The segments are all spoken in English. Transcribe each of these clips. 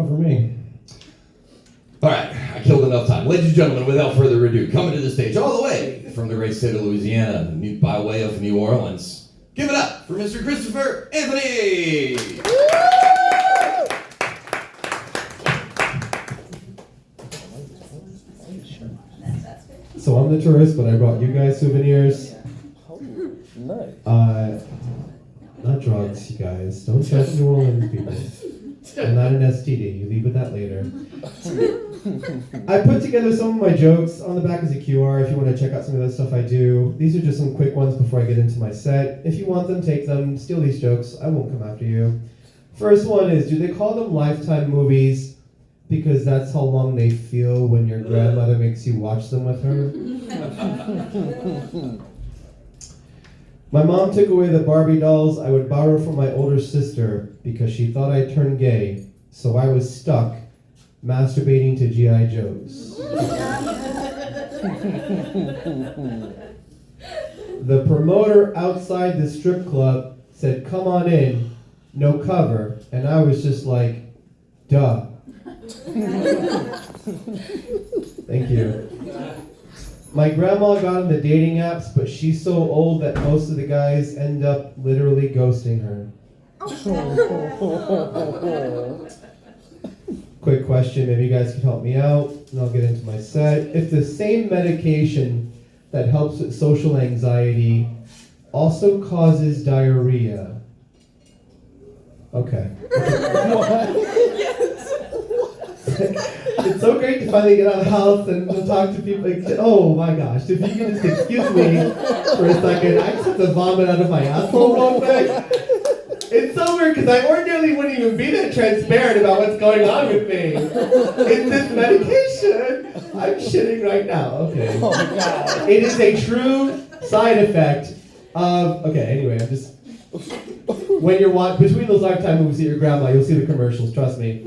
for me. All right, I killed enough time. Ladies and gentlemen, without further ado, coming to the stage all the way from the great state of Louisiana, by way of New Orleans, give it up for Mr. Christopher Anthony! So I'm the tourist, but I brought you guys souvenirs. Nice. Not drugs, you guys. Don't trust New Orleans people. I'm not an STD. You leave with that later. I put together some of my jokes. On the back is a QR if you want to check out some of the stuff I do. These are just some quick ones before I get into my set. If you want them, take them. Steal these jokes. I won't come after you. First one is, do they call them Lifetime movies because that's how long they feel when your grandmother makes you watch them with her? My mom took away the Barbie dolls I would borrow from my older sister because she thought I turned gay, so I was stuck masturbating to G.I. Joes. The promoter outside the strip club said, "Come on in, no cover," and I was just like, duh. Thank you. My grandma got on the dating apps, but she's so old that most of the guys end up literally ghosting her. Quick question, maybe you guys can help me out, and I'll get into my set. If the same medication that helps with social anxiety also causes diarrhea. Okay. It's so great to finally get out of the house and talk to people. Like, oh my gosh, if you can just excuse me for a second, I just have to vomit out of my asshole real quick. It's so weird because I ordinarily wouldn't even be that transparent about what's going on with me. It's this medication. I'm shitting right now. Okay. Oh my God. It is a true side effect of. Okay. Anyway, I'm just. When you're between those Lifetime movies at your grandma, you'll see the commercials. Trust me.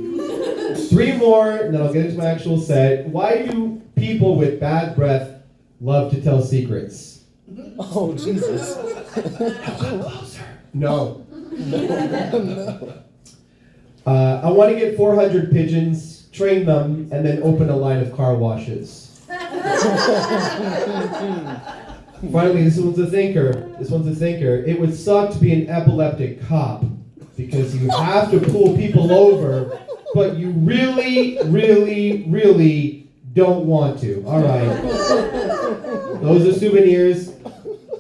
3 more, and then I'll get into my actual set. Why do people with bad breath love to tell secrets? Oh, Jesus. No. I want to get 400 pigeons, train them, and then open a line of car washes. Finally, this one's a thinker. It would suck to be an epileptic cop because you have to pull people over, but you really, really, really don't want to. All right. Those are souvenirs,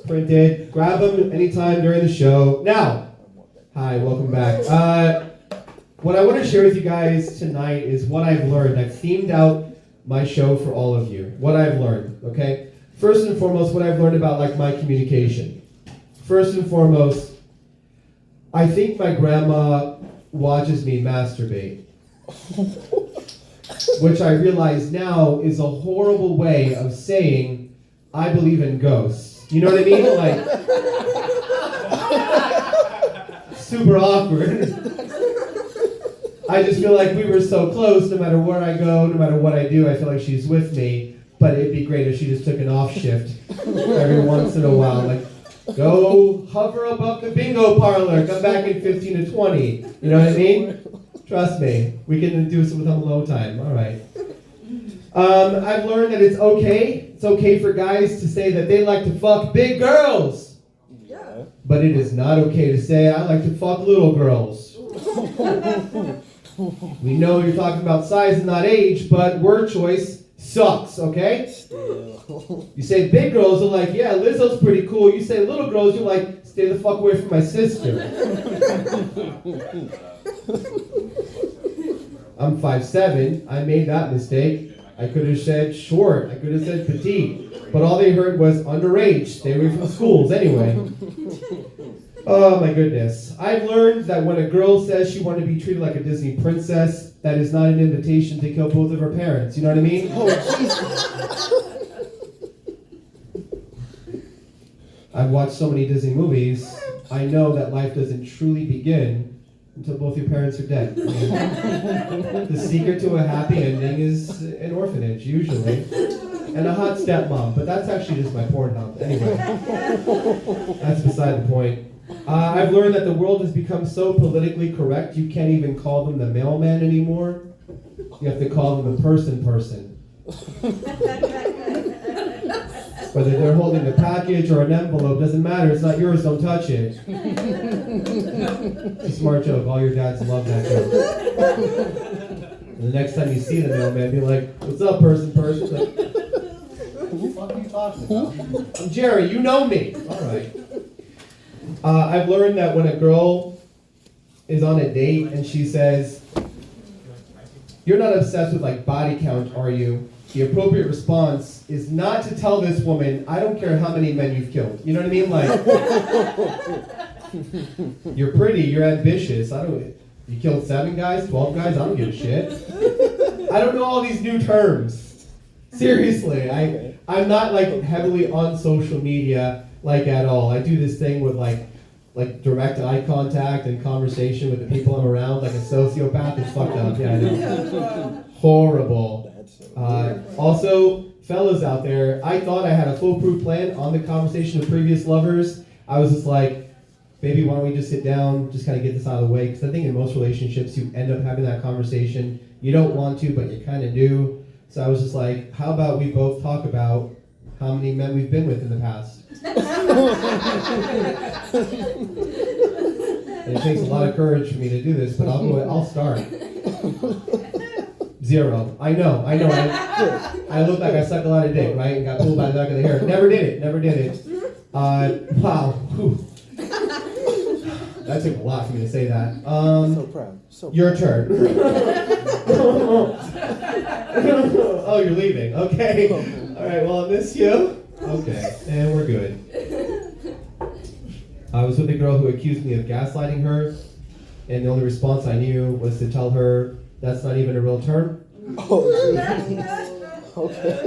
printed. Grab them anytime during the show. Now, hi, welcome back. What I want to share with you guys tonight is what I've learned. I've themed out my show for all of you. What I've learned, okay? First and foremost, what I've learned about my communication. First and foremost, I think my grandma watches me masturbate. Which I realize now is a horrible way of saying I believe in ghosts. You know what I mean? Like, super awkward. I just feel like we were so close, no matter where I go, no matter what I do, I feel like she's with me. But it'd be great if she just took an off shift every once in a while. Like, go hover above the bingo parlor, come back in 15 to 20. You know what I mean? Trust me, we can do some alone time. All right. I've learned that it's okay for guys to say that they like to fuck big girls. Yeah. But it is not okay to say I like to fuck little girls. We know you're talking about size and not age, but word choice sucks, okay? You say big girls are like, yeah, Lizzo's pretty cool. You say little girls, you're like, stay the fuck away from my sister. I'm 5'7". I made that mistake. I could have said short. I could have said petite. But all they heard was underage. Stay away from schools anyway. Oh my goodness. I've learned that when a girl says she wanted to be treated like a Disney princess, that is not an invitation to kill both of her parents. You know what I mean? Oh, Jesus. I've watched so many Disney movies. I know that life doesn't truly begin until both your parents are dead. I mean, the secret to a happy ending is an orphanage, usually. And a hot stepmom, but that's actually just my porn hub. Anyway, that's beside the point. I've learned that the world has become so politically correct, you can't even call them the mailman anymore. You have to call them the person. Whether they're holding a package or an envelope, doesn't matter. It's not yours, don't touch it. It's a smart joke. All your dads love that joke. And the next time you see the mailman, be like, what's up, person? Like, what the fuck are you talking about? I'm Jerry, you know me. All right. I've learned that when a girl is on a date and she says, you're not obsessed with like body count, are you? The appropriate response is not to tell this woman, I don't care how many men you've killed. You know what I mean? Like, you're pretty, you're ambitious. You killed 7 guys, 12 guys, I don't give a shit. I don't know all these new terms. Seriously, I'm not like heavily on social media like at all. I do this thing with like direct eye contact and conversation with the people I'm around, like a sociopath. It's fucked up. Yeah, I know. Horrible. Also, fellas out there, I thought I had a foolproof plan on the conversation with previous lovers. I was just like, baby, why don't we just sit down, just kind of get this out of the way? Because I think in most relationships, you end up having that conversation. You don't want to, but you kind of do. So I was just like, how about we both talk about how many men we've been with in the past? And it takes a lot of courage for me to do this, but I'll start. 0. I know. I look like I sucked a lot of dick, right? And got pulled by the back of the hair. Never did it. Wow. Whew. That took a lot for me to say that. So proud. Your turn. Oh, you're leaving. Okay. All right, well, I miss you. Okay, and we're good. I was with a girl who accused me of gaslighting her, and the only response I knew was to tell her that's not even a real term. Oh, okay.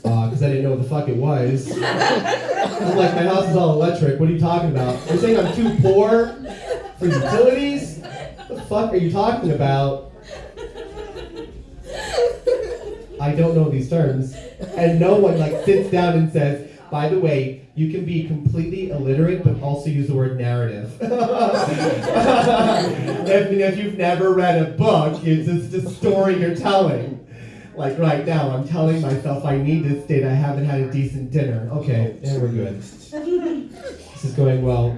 Because I didn't know what the fuck it was. I'm like, my house is all electric. What are you talking about? You're saying I'm too poor for utilities? What the fuck are you talking about? I don't know these terms. And no one like sits down and says, by the way, you can be completely illiterate, but also use the word narrative. if you've never read a book, it's just a story you're telling. Like right now, I'm telling myself I need this date. I haven't had a decent dinner. Okay, and we're good. This is going well.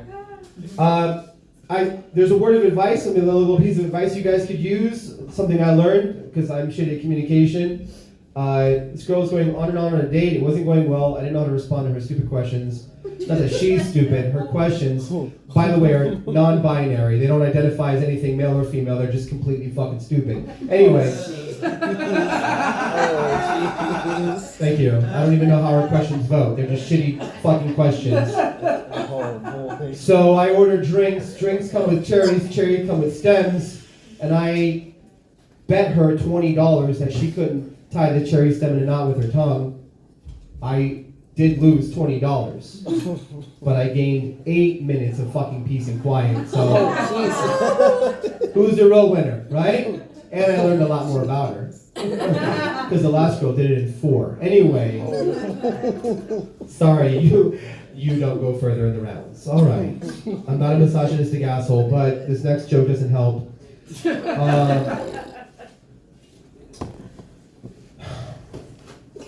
There's a word of advice, a little piece of advice you guys could use. Something I learned, because I'm shitty at communication. This girl was going on a date. It wasn't going well. I didn't know how to respond to her stupid questions. Not that she's stupid. Her questions, by the way, are non-binary. They don't identify as anything male or female. They're just completely fucking stupid. Anyway. Thank you. I don't even know how our questions vote. They're just shitty fucking questions. So I ordered drinks. Drinks come with cherries. Cherries come with stems. And I bet her $20 that she couldn't tie the cherry stem in a knot with her tongue. I did lose $20. But I gained 8 minutes of fucking peace and quiet. So who's the real winner, right? And I learned a lot more about her. Because the last girl did it in 4. Anyway. Sorry, you don't go further in the rounds. Alright. I'm not a misogynistic asshole, but this next joke doesn't help.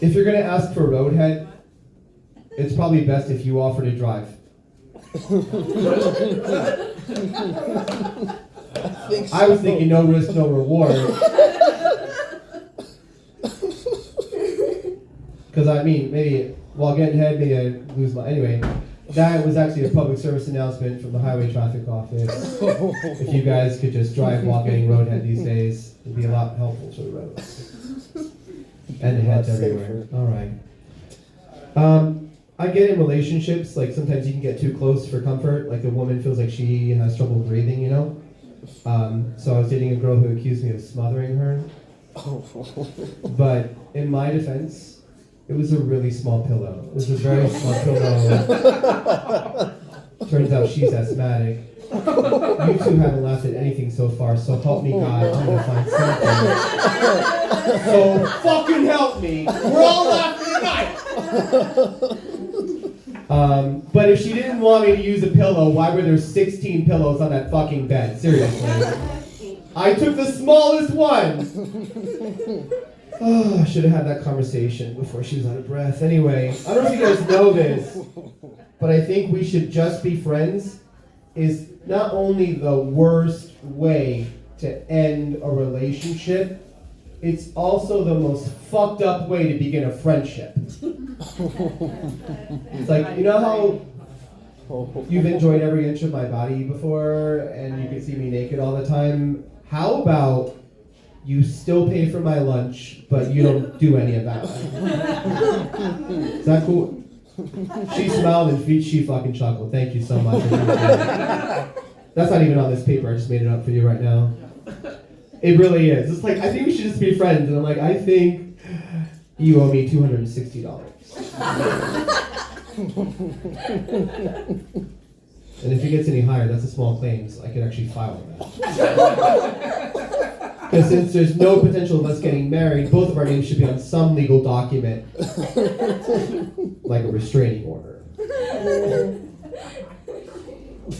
If you're going to ask for a roadhead, it's probably best if you offer to drive. I was thinking no risk, no reward. Because I mean, maybe while getting head, maybe I lose my... Anyway, that was actually a public service announcement from the Highway Traffic Office. If you guys could just drive while getting roadhead these days, it'd be a lot helpful for the roads. And the heads everywhere. Alright. I get in relationships, like sometimes you can get too close for comfort, like a woman feels like she has trouble breathing, you know? So I was dating a girl who accused me of smothering her. But in my defense, it was a really small pillow. It was a very small pillow. Turns out she's asthmatic. You two haven't laughed at anything so far, so help me God, I'm gonna find something. So fucking help me. We're all laughing tonight. But if she didn't want me to use a pillow, why were there 16 pillows on that fucking bed? Seriously. I took the smallest one. Oh, I should have had that conversation before she was out of breath. Anyway, I don't know if you guys know this, but I think we should just be friends is not only the worst way to end a relationship, it's also the most fucked up way to begin a friendship. It's like, you know how you've enjoyed every inch of my body before and you can see me naked all the time? How about you still pay for my lunch, but you don't do any of that? Is that cool? She smiled and she fucking chuckled. Thank you so much. That's not even on this paper. I just made it up for you right now. It really is. It's like, I think we should just be friends. And I'm like, I think you owe me $260. And if it gets any higher, that's a small claim, so I could actually file that. Because since there's no potential of us getting married, both of our names should be on some legal document, like a restraining order.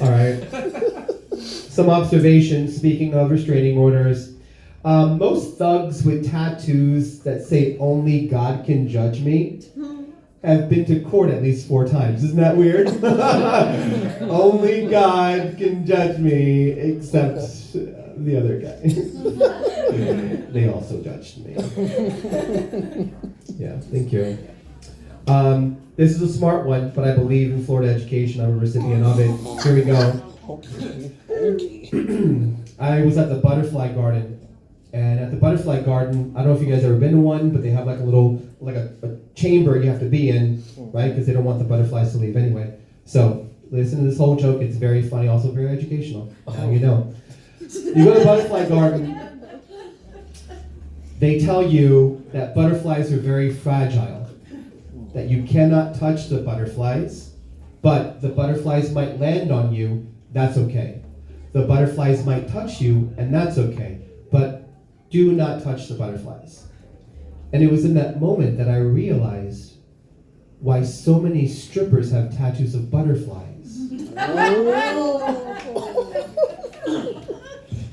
All right. Some observations, speaking of restraining orders. Most thugs with tattoos that say only God can judge me have been to court at least 4 times. Isn't that weird? Only God can judge me, except the other guy. They also judged me. Yeah, thank you. This is a smart one, but I believe in Florida education. I'm a recipient of it. Here we go. I was at the butterfly garden. And at the butterfly garden, I don't know if you guys ever been to one, but they have like a little, like a chamber you have to be in, right? Because they don't want the butterflies to leave anyway. So listen to this whole joke. It's very funny, also very educational. Now you know. You go to the butterfly garden. They tell you that butterflies are very fragile, that you cannot touch the butterflies, but the butterflies might land on you. That's okay. The butterflies might touch you, and that's okay. But do not touch the butterflies. And it was in that moment that I realized why so many strippers have tattoos of butterflies.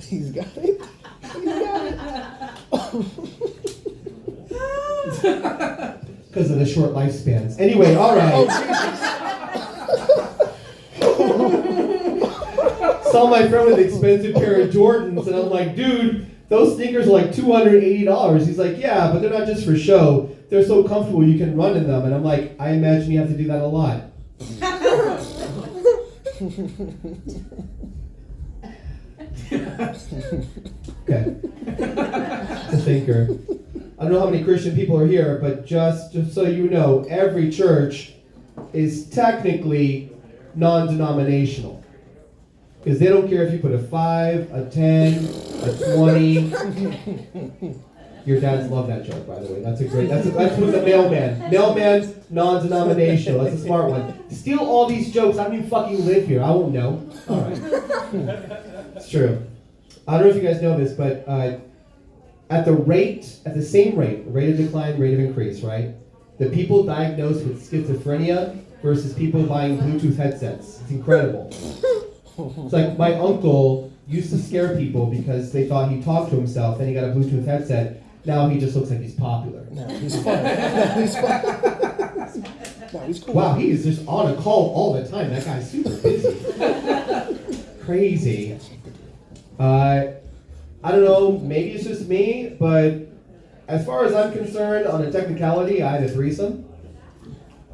He's got it. Because of the short lifespans. Anyway, all right. Saw my friend with an expensive pair of Jordans, and I'm like, dude, those sneakers are like $280. He's like, yeah, but they're not just for show. They're so comfortable you can run in them. And I'm like, I imagine you have to do that a lot. Okay. The thinker. I don't know how many Christian people are here, but just so you know, every church is technically non-denominational. Because they don't care if you put a 5, a 10, a 20. Your dads love that joke, by the way. That's with the mailman. Mailman, non-denominational. That's a smart one. Steal all these jokes. I don't even fucking live here. I won't know. All right. It's true. I don't know if you guys know this, but at the same rate of decline, rate of increase, right? The people diagnosed with schizophrenia versus people buying Bluetooth headsets. It's incredible. It's like my uncle used to scare people because they thought he talked to himself, then he got a Bluetooth headset. Now he just looks like he's popular. No, he's fun. No, he's fun. No, he's cool. Wow, he is just on a call all the time. That guy's super busy. Crazy. I don't know, maybe it's just me, but as far as I'm concerned, on a technicality, I had a threesome.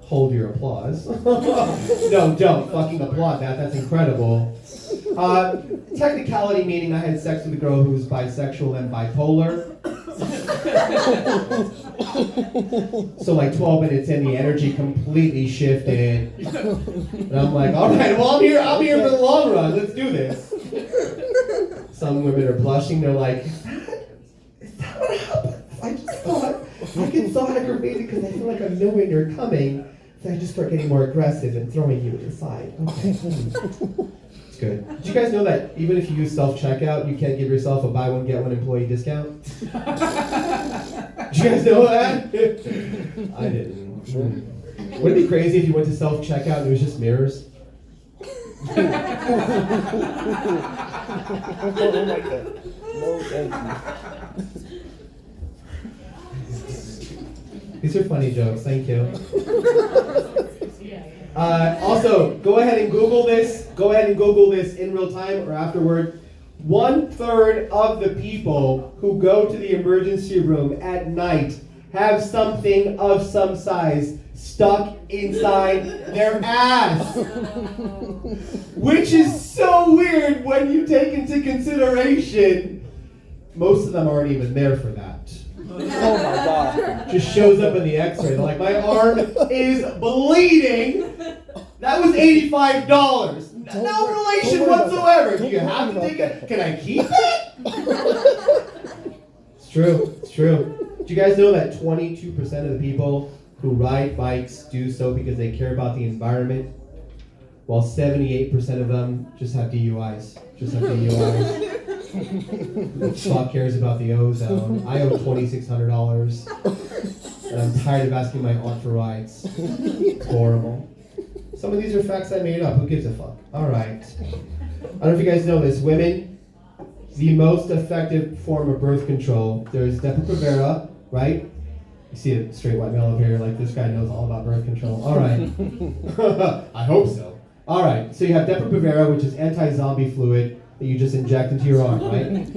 Hold your applause. No, don't fucking applaud that. That's incredible. Technicality meaning I had sex with a girl who was bisexual and bipolar. So like 12 minutes in, the energy completely shifted. And I'm like, all right, well, I'm here for the long run. Let's do this. Some women are blushing. They're like, is that what happened? I just thought I get so aggravated because I feel like I'm knowing you're coming. So I just start getting more aggressive and throwing you to the side. Okay. It's good. Did you guys know that even if you use self-checkout, you can't give yourself a buy one, get one employee discount? Did you guys know that? I didn't. Wouldn't it be crazy if you went to self-checkout and it was just mirrors? Oh my God. No, thank you. These are funny jokes, thank you. Also, go ahead and Google this. Go ahead and Google this in real time or afterward. 1/3 of the people who go to the emergency room at night have something of some size stuck inside their ass. Which is so weird when you take into consideration most of them aren't even there for that. Oh my God. Just shows up in the x-ray. They're like, my arm is bleeding. That was $85. No relation whatsoever. Do you have to take it? Can I keep it? It's true. It's true. Do you guys know that 22% of the people who ride bikes do so because they care about the environment, while 78% of them just have DUIs? Fuck cares about the ozone. I owe $2,600, and I'm tired of asking my aunt for rides. It's horrible. Some of these are facts I made up. Who gives a fuck? All right. I don't know if you guys know this. Women, the most effective form of birth control. There's Depo-Provera, right? You see a straight white male over here, like this guy knows all about birth control. All right. I hope so. All right. So you have Depo-Provera, which is anti-zombie fluid that you just inject into your arm, right?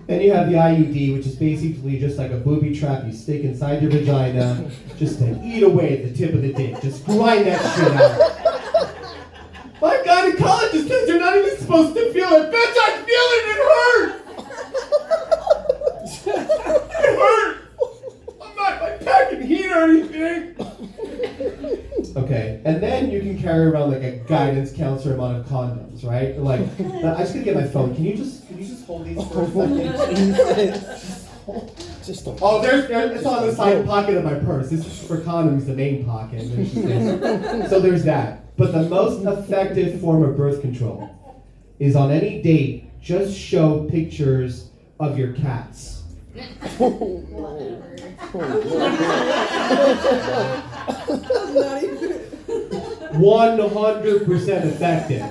Then you have the IUD, which is basically just like a booby trap you stick inside your vagina just to eat away at the tip of the dick. Just grind that shit out. My gynecologist says you're not even supposed to feel it. Bitch, I feel it! It hurts! It hurts! I'm not like packing heat or anything. Okay, and then you can carry around like a guidance counselor amount of condoms, right? Like, I just gotta get my phone. Can you just hold these for a second? Just don't. Oh, it's on the side pocket of my purse. This is for condoms, the main pocket. So there's that. But the most effective form of birth control is on any date, just show pictures of your cats. 100% effective.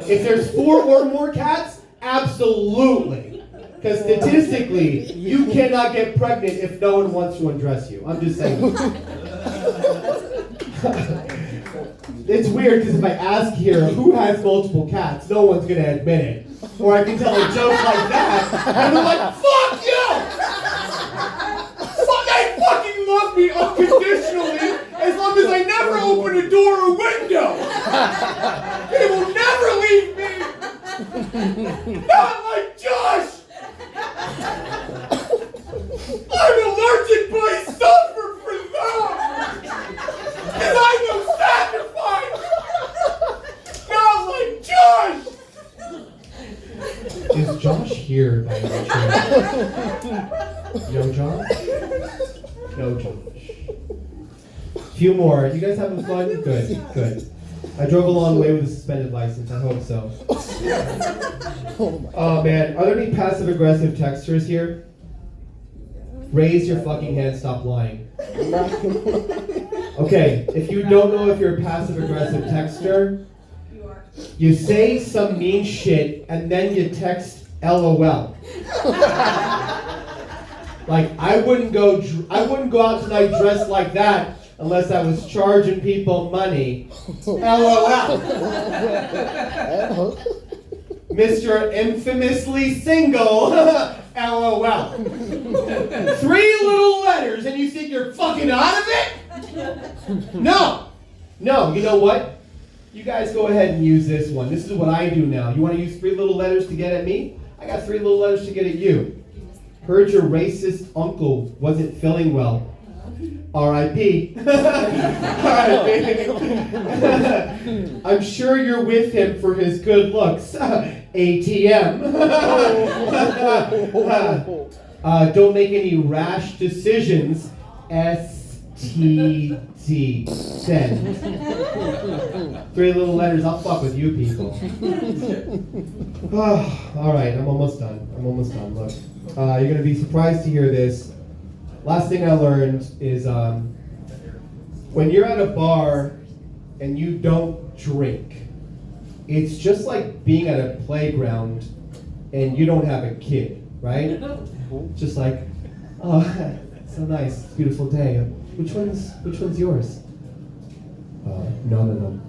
If there's 4 or more cats, absolutely. Because statistically, you cannot get pregnant if no one wants to undress you. I'm just saying. It's weird because if I ask here who has multiple cats, no one's going to admit it. Or I can tell a joke like that, and they're like, fuck you! They fucking love me unconditionally as long as I never open a door or window! They will never leave me! Not like Josh! I'm allergic, but I suffer for that! Because I know sacrifice! Not like Josh! Is Josh here by any chance? No Josh? No Josh. Few more. You guys having fun? Good, good. I drove a long way with a suspended license. I hope so. Oh man, are there any passive aggressive texters here? Raise your fucking hand, stop lying. Okay, if you don't know if you're a passive aggressive texter, you say some mean shit and then you text LOL. Like I wouldn't go out tonight dressed like that unless I was charging people money. LOL. Mr. Infamously Single. LOL. 3 little letters and you think you're fucking out of it? No. No, you know what? You guys go ahead and use this one. This is what I do now. You want to use 3 little letters to get at me? I got 3 little letters to get at you. Heard your racist uncle wasn't feeling well. R.I.P. R.I.P. I'm sure you're with him for his good looks. ATM. Don't make any rash decisions. STD. Send. 3 little letters. I'll fuck with you people. All right, I'm almost done. Look, you're gonna be surprised to hear this. Last thing I learned is When you're at a bar and you don't drink, it's just like being at a playground and you don't have a kid, right? Just like, oh, so nice, it's a beautiful day. Which one's yours? No.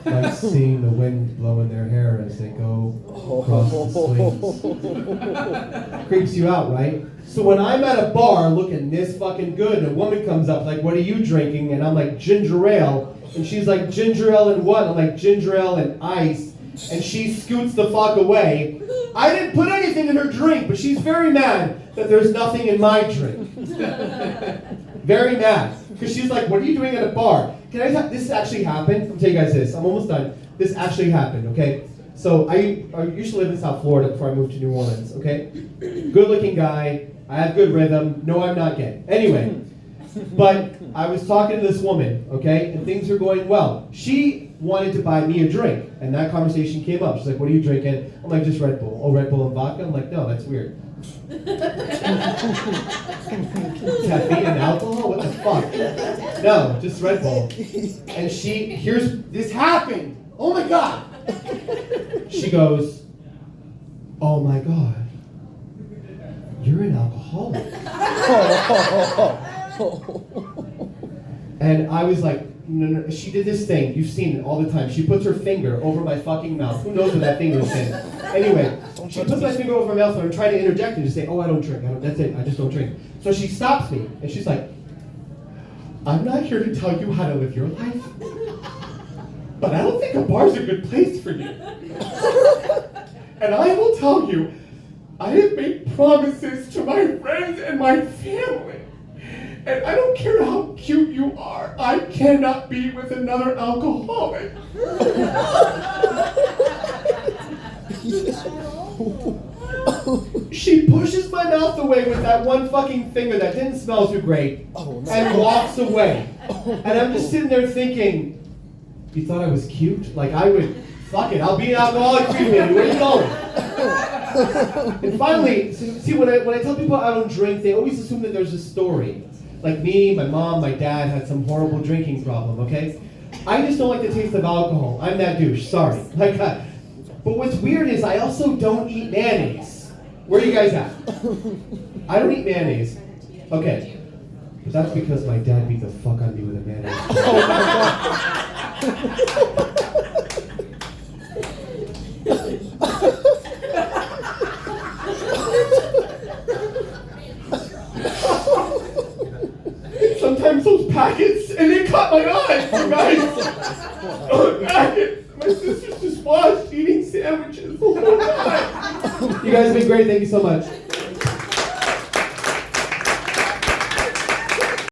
I just like seeing the wind blow in their hair as they go across the swings. Creeps you out, right? So when I'm at a bar looking this fucking good and a woman comes up like, what are you drinking? And I'm like, ginger ale. And she's like, ginger ale and what? I'm like, ginger ale and ice. And she scoots the fuck away. I didn't put anything in her drink, but she's very mad that there's nothing in my drink. Very mad. Because she's like, what are you doing at a bar? Can I tell this actually happened? I'll tell you guys this. I'm almost done. This actually happened, okay? So I used to live in South Florida before I moved to New Orleans, okay? Good looking guy. I have good rhythm. No, I'm not gay. Anyway, but I was talking to this woman, okay? And things were going well. She wanted to buy me a drink. And that conversation came up. She's like, what are you drinking? I'm like, just Red Bull. Oh, Red Bull and vodka? I'm like, no, that's weird. Caffeine and alcohol? What the fuck? No, just Red Bull. And this happened. Oh my God. She goes, oh my God. You're an alcoholic. And I was like, no. She did this thing. You've seen it all the time. She puts her finger over my fucking mouth. Who knows where that finger is in? Anyway, she puts my finger over my mouth and I'm trying to interject and just say, oh, I don't drink. That's it. I just don't drink. So she stops me and she's like, I'm not here to tell you how to live your life, but I don't think a bar's a good place for you. And I will tell you, I have made promises to my friends and my family. And I don't care how cute you are, I cannot be with another alcoholic. She pushes my mouth away with that one fucking finger that didn't smell too great and walks away. And I'm just sitting there thinking, you thought I was cute? Like I would, fuck it, I'll be an alcoholic for you, baby. Where you going? And finally, see, when I tell people I don't drink, they always assume that there's a story. Like me, my mom, my dad had some horrible drinking problem, okay? I just don't like the taste of alcohol. I'm that douche, sorry. Like, but what's weird is I also don't eat mayonnaise. Where are you guys at? I don't eat mayonnaise. Okay. But that's because my dad beat the fuck out of me with a mayonnaise. Sometimes those packets, and they caught my eyes, you guys. Those packets. My sister's just washed eating sandwiches the whole time. You guys have been great. Thank you so much.